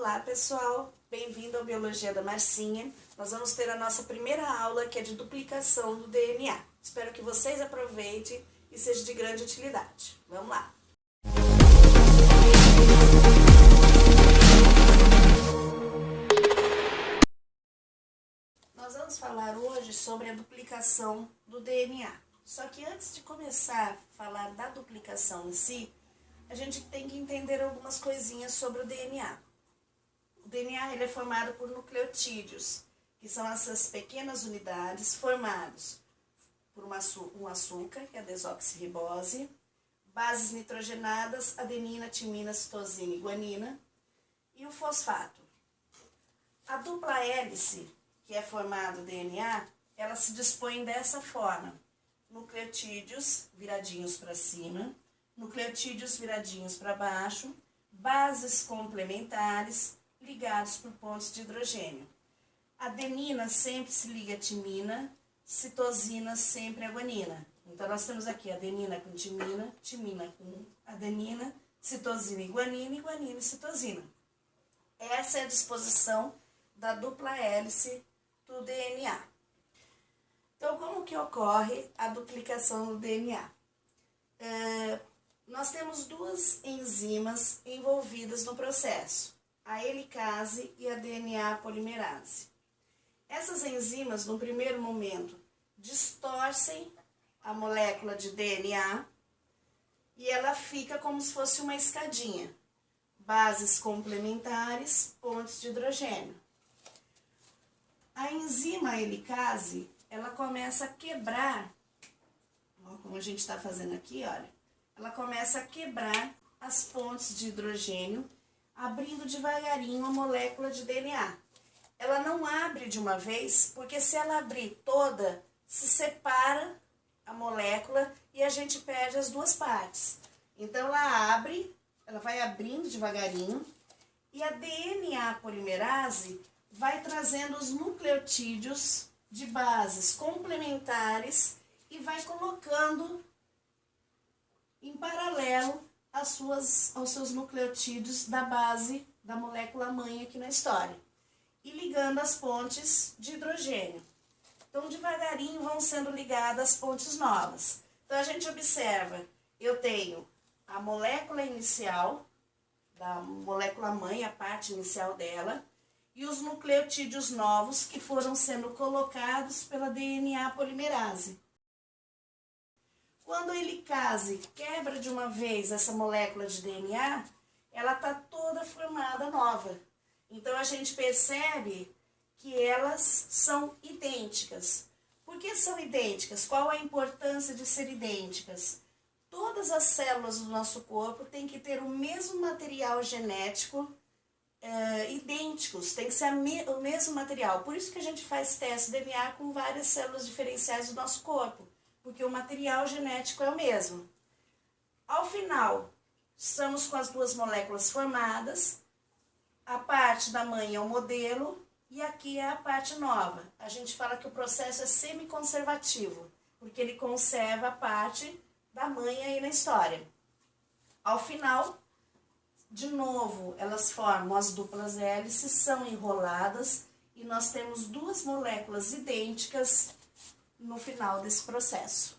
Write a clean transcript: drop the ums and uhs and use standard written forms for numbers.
Olá pessoal, bem-vindo ao Biologia da Marcinha. Nós vamos ter a nossa primeira aula, que é de duplicação do DNA. Espero que vocês aproveitem e seja de grande utilidade. Vamos lá! Nós vamos falar hoje sobre a duplicação do DNA. Só que antes de começar a falar da duplicação em si, a gente tem que entender algumas coisinhas sobre o DNA. O DNA ele é formado por nucleotídeos, que são essas pequenas unidades formadas por um açúcar, que é a desoxirribose, bases nitrogenadas, adenina, timina, citosina e guanina, e o fosfato. A dupla hélice, que é formada do DNA, ela se dispõe dessa forma: nucleotídeos viradinhos para cima, nucleotídeos viradinhos para baixo, bases complementares ligados por pontos de hidrogênio. Adenina sempre se liga a timina, citosina sempre a guanina. Então, nós temos aqui adenina com timina, timina com adenina, citosina e guanina e citosina. Essa é a disposição da dupla hélice do DNA. Então, como que ocorre a duplicação do DNA? Nós temos duas enzimas envolvidas no processo, a helicase e a DNA polimerase. Essas enzimas, no primeiro momento, distorcem a molécula de DNA e ela fica como se fosse uma escadinha. Bases complementares, pontos de hidrogênio. A enzima helicase, ela começa a quebrar, como a gente está fazendo aqui, olha. Ela começa a quebrar as pontes de hidrogênio, abrindo devagarinho a molécula de DNA. Ela não abre de uma vez, porque se ela abrir toda, se separa a molécula e a gente perde as duas partes. Então, ela abre, ela vai abrindo devagarinho e a DNA polimerase vai trazendo os nucleotídeos de bases complementares e vai colocando em paralelo aos seus nucleotídeos da base da molécula mãe aqui na história e ligando as pontes de hidrogênio. Então, devagarinho vão sendo ligadas as pontes novas. Então, a gente observa, eu tenho a molécula inicial, da molécula mãe, a parte inicial dela, e os nucleotídeos novos que foram sendo colocados pela DNA polimerase. Quando a helicase quebra de uma vez essa molécula de DNA, ela está toda formada nova. Então, a gente percebe que elas são idênticas. Por que são idênticas? Qual a importância de ser idênticas? Todas as células do nosso corpo têm que ter o mesmo material genético, idênticos, tem que ser o mesmo material. Por isso que a gente faz teste de DNA com várias células diferenciais do nosso corpo, porque o material genético é o mesmo. Ao final, estamos com as duas moléculas formadas, a parte da mãe é o modelo e aqui é a parte nova. A gente fala que o processo é semiconservativo, porque ele conserva a parte da mãe aí na história. Ao final, de novo, elas formam as duplas hélices, são enroladas e nós temos duas moléculas idênticas no final desse processo.